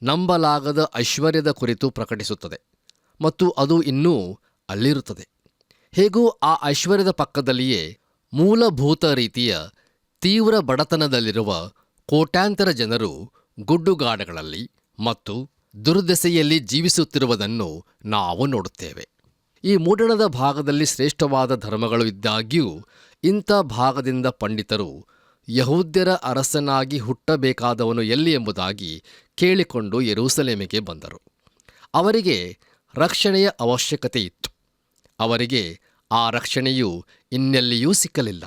ನಂಬಲಾಗದ ಐಶ್ವರ್ಯದ ಕುರಿತು ಪ್ರಕಟಿಸುತ್ತದೆ ಮತ್ತು ಅದು ಇನ್ನೂ ಅಲ್ಲಿರುತ್ತದೆ. ಹೇಗೂ ಆ ಐಶ್ವರ್ಯದ ಪಕ್ಕದಲ್ಲಿಯೇ ಮೂಲಭೂತ ರೀತಿಯ ತೀವ್ರ ಬಡತನದಲ್ಲಿರುವ ಕೋಟ್ಯಾಂತರ ಜನರು ಗುಡ್ಡುಗಾಡುಗಳಲ್ಲಿ ಮತ್ತು ದುರ್ದೆಸೆಯಲ್ಲಿ ಜೀವಿಸುತ್ತಿರುವುದನ್ನು ನಾವು ನೋಡುತ್ತೇವೆ. ಈ ಮೂಡಣದ ಭಾಗದಲ್ಲಿ ಶ್ರೇಷ್ಠವಾದ ಧರ್ಮಗಳು ಇದ್ದಾಗ್ಯೂ ಇಂಥ ಭಾಗದಿಂದ ಪಂಡಿತರು ಯಹೂದ್ಯರ ಅರಸನಾಗಿ ಹುಟ್ಟಬೇಕಾದವನು ಎಲ್ಲಿ ಎಂಬುದಾಗಿ ಕೇಳಿಕೊಂಡು ಯೆರೂಸಲೇಮಿಗೆ ಬಂದರು. ಅವರಿಗೆ ರಕ್ಷಣೆಯ ಅವಶ್ಯಕತೆ ಇತ್ತು. ಅವರಿಗೆ ಆ ರಕ್ಷಣೆಯು ಇನ್ನೆಲ್ಲಿಯೂ ಸಿಕ್ಕಲಿಲ್ಲ.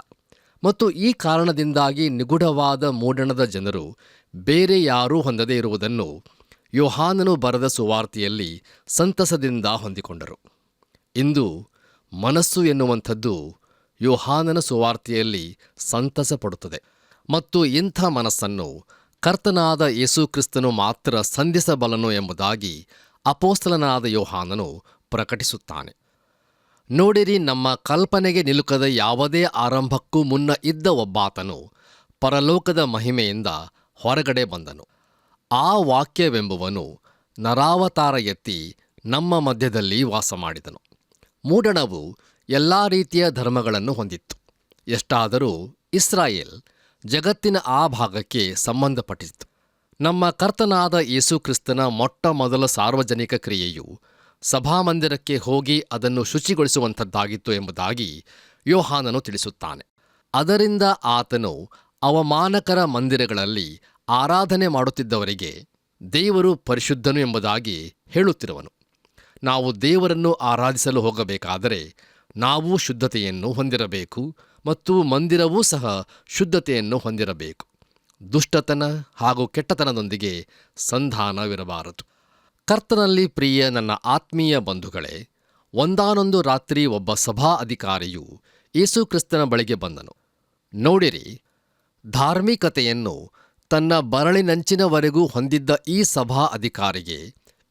ಮತ್ತು ಈ ಕಾರಣದಿಂದಾಗಿ ನಿಗೂಢವಾದ ಮೂಡಣದ ಜನರು ಬೇರೆ ಯಾರೂ ಹೊಂದದೇ ಇರುವುದನ್ನು ಯೋಹಾನನು ಬರೆದ ಸುವಾರ್ತೆಯಲ್ಲಿ ಸಂತಸದಿಂದ ಹೊಂದಿಕೊಂಡರು. ಇಂದು ಮನಸ್ಸು ಎನ್ನುವಂಥದ್ದು ಯೋಹಾನನ ಸುವಾರ್ತೆಯಲ್ಲಿ ಸಂತಸ ಪಡುತ್ತದೆ. ಮತ್ತು ಇಂಥ ಮನಸ್ಸನ್ನು ಕರ್ತನಾದ ಯೇಸುಕ್ರಿಸ್ತನು ಮಾತ್ರ ಸಂಧಿಸಬಲ್ಲನು ಎಂಬುದಾಗಿ ಅಪೊಸ್ತಲನಾದ ಯೋಹಾನನು ಪ್ರಕಟಿಸುತ್ತಾನೆ. ನೋಡಿರಿ, ನಮ್ಮ ಕಲ್ಪನೆಗೆ ನಿಲುಕದ ಯಾವುದೇ ಆರಂಭಕ್ಕೂ ಮುನ್ನ ಇದ್ದ ಒಬ್ಬಾತನು ಪರಲೋಕದ ಮಹಿಮೆಯಿಂದ ಹೊರಗಡೆ ಬಂದನು. ಆ ವಾಕ್ಯವೆಂಬುವನು ನರಾವತಾರ ಎತ್ತಿ ನಮ್ಮ ಮಧ್ಯದಲ್ಲಿ ವಾಸ ಮಾಡಿದನು. ಮೂಡಣವು ಎಲ್ಲ ರೀತಿಯ ಧರ್ಮಗಳನ್ನು ಹೊಂದಿತ್ತು. ಎಷ್ಟಾದರೂ ಇಸ್ರಾಯೇಲ್ ಜಗತ್ತಿನ ಆ ಭಾಗಕ್ಕೆ ಸಂಬಂಧಪಟ್ಟಿತ್ತು. ನಮ್ಮ ಕರ್ತನಾದ ಯೇಸುಕ್ರಿಸ್ತನ ಮೊಟ್ಟ ಮೊದಲ ಸಾರ್ವಜನಿಕ ಕ್ರಿಯೆಯು ಸಭಾಮಂದಿರಕ್ಕೆ ಹೋಗಿ ಅದನ್ನು ಶುಚಿಗೊಳಿಸುವಂಥದ್ದಾಗಿತ್ತು ಎಂಬುದಾಗಿ ಯೋಹಾನನು ತಿಳಿಸುತ್ತಾನೆ. ಅದರಿಂದ ಆತನು ಅವಮಾನಕರ ಮಂದಿರಗಳಲ್ಲಿ ಆರಾಧನೆ ಮಾಡುತ್ತಿದ್ದವರಿಗೆ ದೇವರು ಪರಿಶುದ್ಧನು ಎಂಬುದಾಗಿ ಹೇಳುತ್ತಿರುವನು. ನಾವು ದೇವರನ್ನು ಆರಾಧಿಸಲು ಹೋಗಬೇಕಾದರೆ ನಾವು ಶುದ್ಧತೆಯನ್ನು ಹೊಂದಿರಬೇಕು ಮತ್ತು ಮಂದಿರವೂ ಸಹ ಶುದ್ಧತೆಯನ್ನು ಹೊಂದಿರಬೇಕು. ದುಷ್ಟತನ ಹಾಗೂ ಕೆಟ್ಟತನದೊಂದಿಗೆ ಸಂಧಾನವಿರಬಾರದು. ಕರ್ತನಲ್ಲಿ ಪ್ರಿಯ ನನ್ನ ಆತ್ಮೀಯ ಬಂಧುಗಳೇ, ಒಂದಾನೊಂದು ರಾತ್ರಿ ಒಬ್ಬ ಸಭಾ ಅಧಿಕಾರಿಯು ಯೇಸುಕ್ರಿಸ್ತನ ಬಳಿಗೆ ಬಂದನು. ನೋಡಿರಿ, ಧಾರ್ಮಿಕತೆಯನ್ನು ತನ್ನ ಬರಳಿನಂಚಿನವರೆಗೂ ಹೊಂದಿದ್ದ ಈ ಸಭಾ ಅಧಿಕಾರಿಗೆ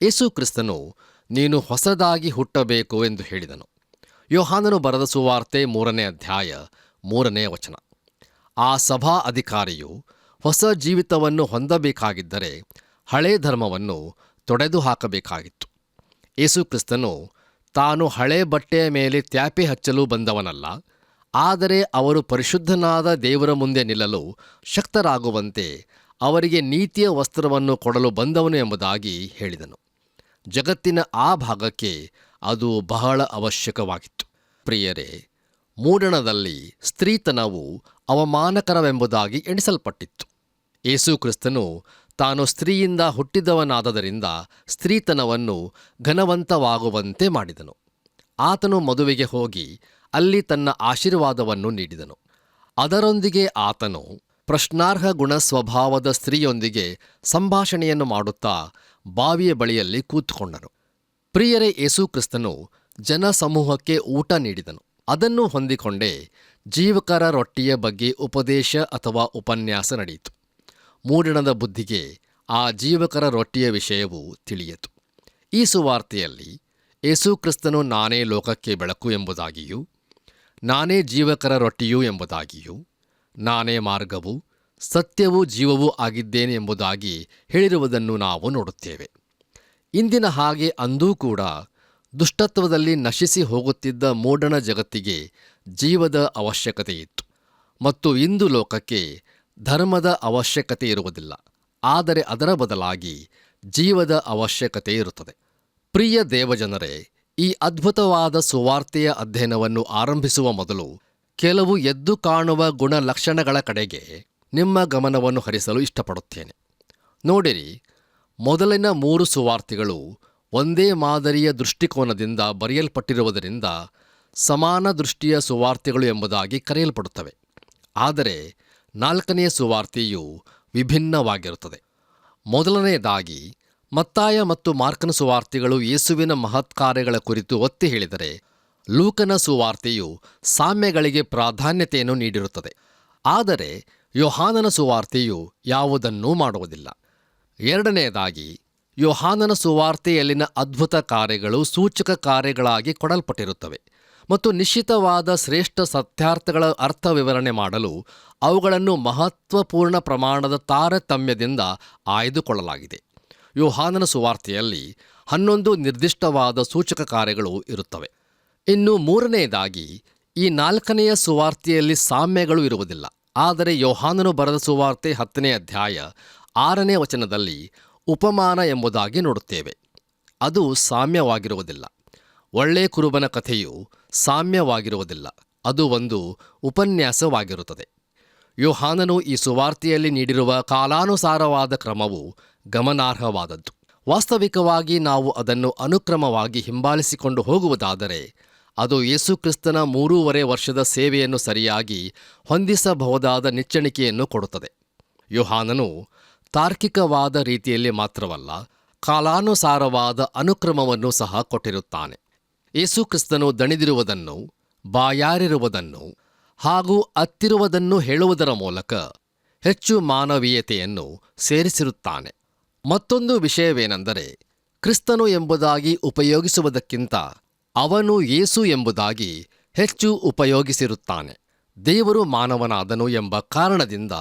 ಯೇಸುಕ್ರಿಸ್ತನು ನೀನು ಹೊಸದಾಗಿ ಹುಟ್ಟಬೇಕು ಎಂದು ಹೇಳಿದನು. ಯೋಹಾನನು ಬರೆದ ಸುವಾರ್ತೆ 3ನೇ ಅಧ್ಯಾಯ 3ನೇ ವಚನ. ಆ ಸಭಾ ಅಧಿಕಾರಿಯು ಹೊಸ ಜೀವಿತವನ್ನು ಹೊಂದಬೇಕಾಗಿದ್ದರೆ ಹಳೇ ಧರ್ಮವನ್ನು ತೊಡೆದು ಹಾಕಬೇಕಾಗಿತ್ತು. ಯೇಸು ಕ್ರಿಸ್ತನು ತಾನು ಹಳೆ ಬಟ್ಟೆಯ ಮೇಲೆ ತ್ಯಾಪೆ ಹಚ್ಚಲು ಬಂದವನಲ್ಲ, ಆದರೆ ಅವರು ಪರಿಶುದ್ಧನಾದ ದೇವರ ಮುಂದೆ ನಿಲ್ಲಲು ಶಕ್ತರಾಗುವಂತೆ ಅವರಿಗೆ ನೀತಿಯ ವಸ್ತ್ರವನ್ನು ಕೊಡಲು ಬಂದವನು ಎಂಬುದಾಗಿ ಹೇಳಿದನು. ಜಗತ್ತಿನ ಆ ಭಾಗಕ್ಕೆ ಅದು ಬಹಳ ಅವಶ್ಯಕವಾಗಿತ್ತು. ಪ್ರಿಯರೇ, ಮೂಡಣದಲ್ಲಿ ಸ್ತ್ರೀತನವು ಅವಮಾನಕರವೆಂಬುದಾಗಿ ಎಣಿಸಲ್ಪಟ್ಟಿತ್ತು. ಯೇಸು ಕ್ರಿಸ್ತನು ತಾನು ಸ್ತ್ರೀಯಿಂದ ಹುಟ್ಟಿದವನಾದದರಿಂದ ಸ್ತ್ರೀತನವನ್ನು ಘನವಂತವಾಗುವಂತೆ ಮಾಡಿದನು. ಆತನು ಮದುವೆಗೆ ಹೋಗಿ ಅಲ್ಲಿ ತನ್ನ ಆಶೀರ್ವಾದವನ್ನು ನೀಡಿದನು. ಅದರೊಂದಿಗೆ ಆತನು ಪ್ರಶ್ನಾರ್ಹ ಗುಣ ಸ್ವಭಾವದ ಸ್ತ್ರೀಯೊಂದಿಗೆ ಸಂಭಾಷಣೆಯನ್ನು ಮಾಡುತ್ತಾ ಬಾವಿಯ ಬಳಿಯಲ್ಲಿ ಕೂತುಕೊಂಡನು. ಪ್ರಿಯರೇ, ಯೇಸು ಕ್ರಿಸ್ತನು ಜನಸಮೂಹಕ್ಕೆ ಊಟ ನೀಡಿದನು. ಅದನ್ನು ಹೊಂದಿಕೊಂಡೇ ಜೀವಕರ ರೊಟ್ಟಿಯ ಬಗ್ಗೆ ಉಪದೇಶ ಅಥವಾ ಉಪನ್ಯಾಸ ನಡೆಯಿತು. ಮೂಡಣದ ಬುದ್ಧಿಗೆ ಆ ಜೀವಕರ ರೊಟ್ಟಿಯ ವಿಷಯವು ತಿಳಿಯಿತು. ಈ ಸುವಾರ್ತೆಯಲ್ಲಿ ಯೇಸು ಕ್ರಿಸ್ತನು ನಾನೇ ಲೋಕಕ್ಕೆ ಬೆಳಕು ಎಂಬುದಾಗಿಯೂ, ನಾನೇ ಜೀವಕರ ರೊಟ್ಟಿಯೂ ಎಂಬುದಾಗಿಯೂ, ನಾನೇ ಮಾರ್ಗವೂ ಸತ್ಯವೂ ಜೀವವೂ ಆಗಿದ್ದೇನೆ ಎಂಬುದಾಗಿ ಹೇಳಿರುವುದನ್ನು ನಾವು ನೋಡುತ್ತೇವೆ. ಇಂದಿನ ಹಾಗೆ ಅಂದೂ ಕೂಡ ದುಷ್ಟತ್ವದಲ್ಲಿ ನಶಿಸಿ ಹೋಗುತ್ತಿದ್ದ ಮೂಡಣ ಜಗತ್ತಿಗೆ ಜೀವದ ಅವಶ್ಯಕತೆಯಿತ್ತು. ಮತ್ತು ಇಂದು ಲೋಕಕ್ಕೆ ಧರ್ಮದ ಅವಶ್ಯಕತೆ ಇರುವುದಿಲ್ಲ, ಆದರೆ ಅದರ ಬದಲಾಗಿ ಜೀವದ ಅವಶ್ಯಕತೆ ಇರುತ್ತದೆ. ಪ್ರಿಯ ದೇವಜನರೇ, ಈ ಅದ್ಭುತವಾದ ಸುವಾರ್ತೆಯ ಅಧ್ಯಯನವನ್ನು ಆರಂಭಿಸುವ ಮೊದಲು ಕೆಲವು ಎದ್ದು ಕಾಣುವ ಗುಣಲಕ್ಷಣಗಳ ಕಡೆಗೆ ನಿಮ್ಮ ಗಮನವನ್ನು ಹರಿಸಲು ಇಷ್ಟಪಡುತ್ತೇನೆ. ನೋಡಿರಿ, ಮೊದಲಿನ 3 ಸುವಾರ್ತೆಗಳು ಒಂದೇ ಮಾದರಿಯ ದೃಷ್ಟಿಕೋನದಿಂದ ಬರೆಯಲ್ಪಟ್ಟಿರುವುದರಿಂದ ಸಮಾನ ದೃಷ್ಟಿಯ ಸುವಾರ್ತೆಗಳು ಎಂಬುದಾಗಿ ಕರೆಯಲ್ಪಡುತ್ತವೆ. ಆದರೆ 4ನೇ ಸುವಾರ್ತೆಯು ವಿಭಿನ್ನವಾಗಿರುತ್ತದೆ. ಮೊದಲನೆಯದಾಗಿ ಮತ್ತಾಯ ಮತ್ತು ಮಾರ್ಕನ ಸುವಾರ್ತೆಗಳು ಯೇಸುವಿನ ಮಹತ್ಕಾರ್ಯಗಳ ಕುರಿತು ಒತ್ತಿ ಹೇಳಿದರೆ, ಲೂಕನ ಸುವಾರ್ತೆಯು ಸಾಮ್ಯಗಳಿಗೆ ಪ್ರಾಧಾನ್ಯತೆಯನ್ನು ನೀಡಿರುತ್ತದೆ. ಆದರೆ ಯೋಹಾನನ ಸುವಾರ್ತೆಯು ಯಾವುದನ್ನೂ ಮಾಡುವುದಿಲ್ಲ. ಎರಡನೆಯದಾಗಿ, ಯೋಹಾನನ ಸುವಾರ್ತೆಯಲ್ಲಿನ ಅದ್ಭುತ ಕಾರ್ಯಗಳು ಸೂಚಕ ಕಾರ್ಯಗಳಾಗಿ ಕೊಡಲ್ಪಟ್ಟಿರುತ್ತವೆ ಮತ್ತು ನಿಶ್ಚಿತವಾದ ಶ್ರೇಷ್ಠ ಸತ್ಯಾರ್ಥಗಳ ಅರ್ಥ ವಿವರಣೆ ಮಾಡಲು ಅವುಗಳನ್ನು ಮಹತ್ವಪೂರ್ಣ ಪ್ರಮಾಣದ ತಾರತಮ್ಯದಿಂದ ಆಯ್ದುಕೊಳ್ಳಲಾಗಿದೆ. ಯೋಹಾನನ ಸುವಾರ್ತೆಯಲ್ಲಿ 11 ನಿರ್ದಿಷ್ಟವಾದ ಸೂಚಕ ಕಾರ್ಯಗಳು ಇರುತ್ತವೆ. ಇನ್ನು ಮೂರನೆಯದಾಗಿ, ಈ 4ನೆಯ ಸುವಾರ್ತೆಯಲ್ಲಿ ಸಾಮ್ಯಗಳು ಇರುವುದಿಲ್ಲ. ಆದರೆ ಯೋಹಾನನು ಬರೆದ ಸುವಾರ್ತೆ 10ನೇ ಅಧ್ಯಾಯ 6ನೇ ವಚನದಲ್ಲಿ ಉಪಮಾನ ಎಂಬುದಾಗಿ ನೋಡುತ್ತೇವೆ. ಅದು ಸಾಮ್ಯವಾಗಿರುವುದಿಲ್ಲ. ಒಳ್ಳೆ ಕುರುಬನ ಕಥೆಯು ಸಾಮ್ಯವಾಗಿರುವುದಿಲ್ಲ, ಅದು ಒಂದು ಉಪನ್ಯಾಸವಾಗಿರುತ್ತದೆ. ಯೋಹಾನನು ಈ ಸುವಾರ್ತೆಯಲ್ಲಿ ನೀಡಿರುವ ಕಾಲಾನುಸಾರವಾದ ಕ್ರಮವು ಗಮನಾರ್ಹವಾದದ್ದು. ವಾಸ್ತವಿಕವಾಗಿ ನಾವು ಅದನ್ನು ಅನುಕ್ರಮವಾಗಿ ಹಿಂಬಾಲಿಸಿಕೊಂಡು ಹೋಗುವುದಾದರೆ ಅದು ಯೇಸುಕ್ರಿಸ್ತನ 3.5 ವರ್ಷದ ಸೇವೆಯನ್ನು ಸರಿಯಾಗಿ ಹೊಂದಿಸಬಹುದಾದ ನಿಚ್ಚಣಿಕೆಯನ್ನು ಕೊಡುತ್ತದೆ. ಯೋಹಾನನು ತಾರ್ಕಿಕವಾದ ರೀತಿಯಲ್ಲಿ ಮಾತ್ರವಲ್ಲ, ಕಾಲಾನುಸಾರವಾದ ಅನುಕ್ರಮವನ್ನು ಸಹ ಕೊಟ್ಟಿರುತ್ತಾನೆ. ಯೇಸುಕ್ರಿಸ್ತನು ದಣಿದಿರುವುದನ್ನು, ಬಾಯಾರಿರುವುದನ್ನು ಹಾಗೂ ಅತ್ತಿರುವುದನ್ನು ಹೇಳುವುದರ ಮೂಲಕ ಹೆಚ್ಚು ಮಾನವೀಯತೆಯನ್ನು ಸೇರಿಸಿರುತ್ತಾನೆ. ಮತ್ತೊಂದು ವಿಷಯವೇನೆಂದರೆ, ಕ್ರಿಸ್ತನು ಎಂಬುದಾಗಿ ಉಪಯೋಗಿಸುವುದಕ್ಕಿಂತ ಅವನು ಯೇಸು ಎಂಬುದಾಗಿ ಹೆಚ್ಚು ಉಪಯೋಗಿಸಿರುತ್ತಾನೆ. ದೇವರು ಮಾನವನಾದನು ಎಂಬ ಕಾರಣದಿಂದ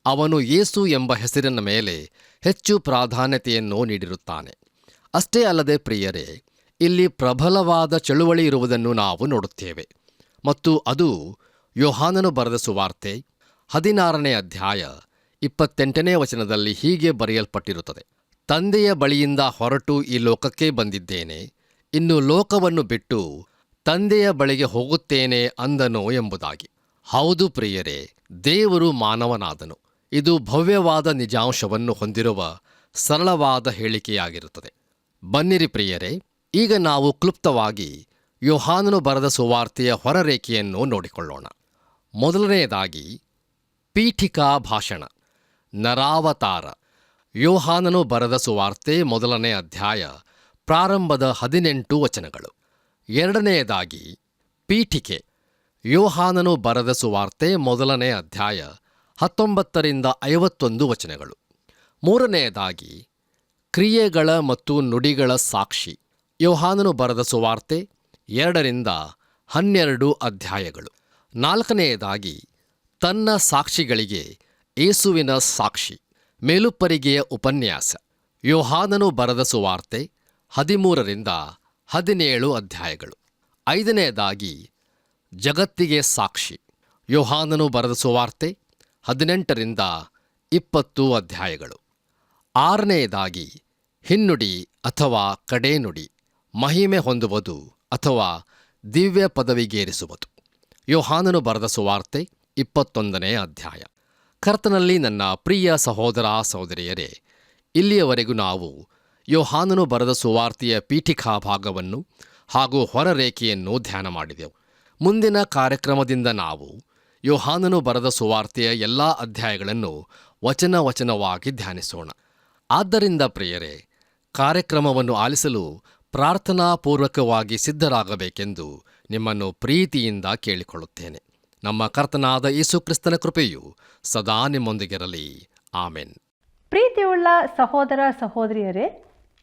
ಅವನು ಯೇಸು ಎಂಬ ಹೆಸರಿನ ಮೇಲೆ ಹೆಚ್ಚು ಪ್ರಾಧಾನ್ಯತೆಯನ್ನು ನೀಡಿರುತ್ತಾನೆ. ಅಷ್ಟೇ ಅಲ್ಲದೆ ಪ್ರಿಯರೇ, ಇಲ್ಲಿ ಪ್ರಬಲವಾದ ಚಳುವಳಿ ಇರುವುದನ್ನು ನಾವು ನೋಡುತ್ತೇವೆ ಮತ್ತು ಅದು ಯೋಹಾನನು ಬರೆದ ಸುವಾರ್ತೆ 16ನೇ ಅಧ್ಯಾಯ 28ನೇ ವಚನದಲ್ಲಿ ಹೀಗೆ ಬರೆಯಲ್ಪಟ್ಟಿರುತ್ತದೆ: ತಂದೆಯ ಬಳಿಯಿಂದ ಹೊರಟು ಈ ಲೋಕಕ್ಕೆ ಬಂದಿದ್ದೇನೆ, ಇನ್ನು ಲೋಕವನ್ನು ಬಿಟ್ಟು ತಂದೆಯ ಬಳಿಗೆ ಹೋಗುತ್ತೇನೆ ಅಂದನು ಎಂಬುದಾಗಿ. ಹೌದು ಪ್ರಿಯರೇ, ದೇವರು ಮಾನವನಾದನು. ಇದು ಭವ್ಯವಾದ ನಿಜಾಂಶವನ್ನು ಹೊಂದಿರುವ ಸರಳವಾದ ಹೇಳಿಕೆಯಾಗಿರುತ್ತದೆ. ಬನ್ನಿರಿ ಪ್ರಿಯರೇ, ಈಗ ನಾವು ಕ್ಲುಪ್ತವಾಗಿ ಯೋಹಾನನು ಬರೆದ ಸುವಾರ್ತೆಯ ಹೊರರೇಖೆಯನ್ನು ನೋಡಿಕೊಳ್ಳೋಣ. ಮೊದಲನೆಯದಾಗಿ, ಪೀಠಿಕಾ ಭಾಷಣ, ನರಾವತಾರ. ಯೋಹಾನನು ಬರೆದ ಸುವಾರ್ತೆ 1ನೇ ಅಧ್ಯಾಯ ಪ್ರಾರಂಭದ 18 ವಚನಗಳು. ಎರಡನೆಯದಾಗಿ, ಪೀಠಿಕೆ. ಯೋಹಾನನು ಬರೆದ ಸುವಾರ್ತೆ 1ನೇ ಅಧ್ಯಾಯ 19ರಿಂದ 51 ವಚನಗಳು. ಮೂರನೆಯದಾಗಿ, ಕ್ರಿಯೆಗಳ ಮತ್ತು ನುಡಿಗಳ ಸಾಕ್ಷಿ. ಯೋಹಾನನು ಬರೆದ ಸುವಾರ್ತೆ 2ರಿಂದ 12 ಅಧ್ಯಾಯಗಳು. 4ನೆಯದಾಗಿ ತನ್ನ ಸಾಕ್ಷಿಗಳಿಗೆ ಯೇಸುವಿನ ಸಾಕ್ಷಿ, ಮೇಲುಪ್ಪರಿಗೆಯ ಉಪನ್ಯಾಸ. ಯೋಹಾನನು ಬರೆದ ಸುವಾರ್ತೆ 13ರಿಂದ 17 ಅಧ್ಯಾಯಗಳು. 5ನೆಯದಾಗಿ ಜಗತ್ತಿಗೆ ಸಾಕ್ಷಿ, ಯೋಹಾನನು ಬರೆದ ಸುವಾರ್ತೆ 18ರಿಂದ 20 ಅಧ್ಯಾಯಗಳು. 6ನೆಯದಾಗಿ ಹಿನ್ನುಡಿ ಅಥವಾ ಕಡೇನುಡಿ, ಮಹಿಮೆ ಹೊಂದುವುದು ಅಥವಾ ದಿವ್ಯ ಪದವಿಗೇರಿಸುವುದು, ಯೋಹಾನನು ಬರೆದ ಸುವಾರ್ತೆ 21ನೇ ಅಧ್ಯಾಯ. ಕರ್ತನಲ್ಲಿ ನನ್ನ ಪ್ರಿಯ ಸಹೋದರ ಸಹೋದರಿಯರೇ, ಇಲ್ಲಿಯವರೆಗೂ ನಾವು ಯೋಹಾನನು ಬರೆದ ಸುವಾರ್ತೆಯ ಪೀಠಿಕಾ ಭಾಗವನ್ನು ಹಾಗೂ ಹೊರರೇಖೆಯನ್ನು ಧ್ಯಾನ ಮಾಡಿದೆವು. ಮುಂದಿನ ಕಾರ್ಯಕ್ರಮದಿಂದ ನಾವು ಯೋಹಾನನು ಬರೆದ ಸುವಾರ್ತೆಯ ಎಲ್ಲ ಅಧ್ಯಾಯಗಳನ್ನು ವಚನವಾಗಿ ಧ್ಯಾನಿಸೋಣ. ಆದ್ದರಿಂದ ಪ್ರಿಯರೇ, ಕಾರ್ಯಕ್ರಮವನ್ನು ಆಲಿಸಲು ಪ್ರಾರ್ಥನಾಪೂರ್ವಕವಾಗಿ ಸಿದ್ಧರಾಗಬೇಕೆಂದು ನಿಮ್ಮನ್ನು ಪ್ರೀತಿಯಿಂದ ಕೇಳಿಕೊಳ್ಳುತ್ತೇನೆ. ನಮ್ಮ ಕರ್ತನಾದ ಯೇಸು ಕ್ರಿಸ್ತನ ಕೃಪೆಯು ಸದಾ ನಿಮ್ಮೊಂದಿಗಿರಲಿ. ಆಮೆನ್.
ಪ್ರೀತಿಯುಳ್ಳ ಸಹೋದರ ಸಹೋದರಿಯರೇ,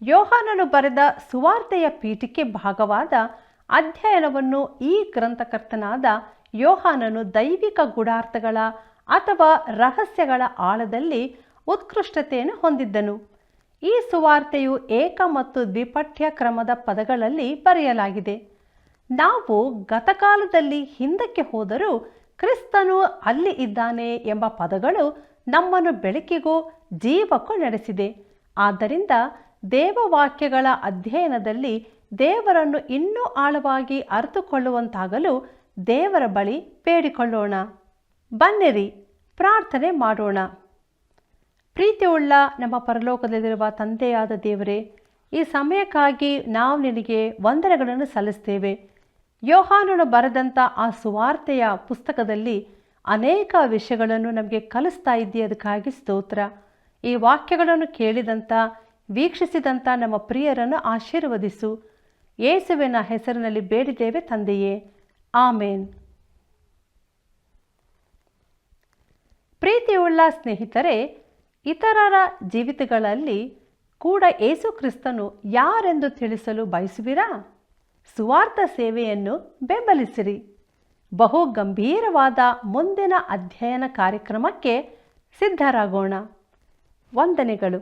ಯೋಹಾನನು ಬರೆದ ಸುವಾರ್ತೆಯ ಪೀಠಿಕೆ ಭಾಗವಾದ ಅಧ್ಯಯನವನ್ನು ಈ ಗ್ರಂಥಕರ್ತನಾದ ಯೋಹಾನನು ದೈವಿಕ ಗೂಢಾರ್ಥಗಳ ಅಥವಾ ರಹಸ್ಯಗಳ ಆಳದಲ್ಲಿ ಉತ್ಕೃಷ್ಟತೆಯನ್ನು ಹೊಂದಿದ್ದನು. ಈ ಸುವಾರ್ತೆಯು ಏಕ ಮತ್ತು ದ್ವಿಪಠ್ಯ ಕ್ರಮದ ಪದಗಳಲ್ಲಿ ಬರೆಯಲಾಗಿದೆ. ನಾವು ಗತಕಾಲದಲ್ಲಿ ಹಿಂದಕ್ಕೆ ಹೋದರೂ ಕ್ರಿಸ್ತನು ಅಲ್ಲಿ ಇದ್ದಾನೆ ಎಂಬ ಪದಗಳು ನಮ್ಮನ್ನು ಬೆಳಕಿಗೂ ಜೀವಕ್ಕೂ ನಡೆಸಿದೆ. ಆದ್ದರಿಂದ ದೇವವಾಕ್ಯಗಳ ಅಧ್ಯಯನದಲ್ಲಿ ದೇವರನ್ನು ಇನ್ನೂ ಆಳವಾಗಿ ಅರಿತುಕೊಳ್ಳುವಂತಾಗಲು ದೇವರ ಬಳಿ ಬೇಡಿಕೊಳ್ಳೋಣ. ಬನ್ನಿರಿ, ಪ್ರಾರ್ಥನೆ ಮಾಡೋಣ. ಪ್ರೀತಿಯುಳ್ಳ ನಮ್ಮ ಪರಲೋಕದಲ್ಲಿರುವ ತಂದೆಯಾದ ದೇವರೇ, ಈ ಸಮಯಕ್ಕಾಗಿ ನಾವು ನಿನಗೆ ವಂದನೆಗಳನ್ನು ಸಲ್ಲಿಸ್ತೇವೆ. ಯೋಹಾನನು ಬರೆದಂಥ ಆ ಸುವಾರ್ತೆಯ ಪುಸ್ತಕದಲ್ಲಿ ಅನೇಕ ವಿಷಯಗಳನ್ನು ನಮಗೆ ಕಲಿಸ್ತಾ ಇದ್ದೀಯ, ಅದಕ್ಕಾಗಿ ಸ್ತೋತ್ರ. ಈ ವಾಕ್ಯಗಳನ್ನು ಕೇಳಿದಂಥ ವೀಕ್ಷಿಸಿದಂಥ ನಮ್ಮ ಪ್ರಿಯರನ್ನು ಆಶೀರ್ವದಿಸು. ಯೇಸುವಿನ ಹೆಸರಿನಲ್ಲಿ ಬೇಡಿದ್ದೇವೆ ತಂದೆಯೇ, ಆಮೇನ್. ಪ್ರೀತಿಯುಳ್ಳ ಸ್ನೇಹಿತರೆ, ಇತರರ ಜೀವಿತಗಳಲ್ಲಿ ಕೂಡ ಯೇಸು ಕ್ರಿಸ್ತನು ಯಾರೆಂದು ತಿಳಿಸಲು ಬಯಸುವಿರಾ? ಸುವಾರ್ಥ ಸೇವೆಯನ್ನು ಬೆಂಬಲಿಸಿರಿ. ಬಹು ಗಂಭೀರವಾದ ಮುಂದಿನ ಅಧ್ಯಯನ ಕಾರ್ಯಕ್ರಮಕ್ಕೆ ಸಿದ್ಧರಾಗೋಣ. ವಂದನೆಗಳು.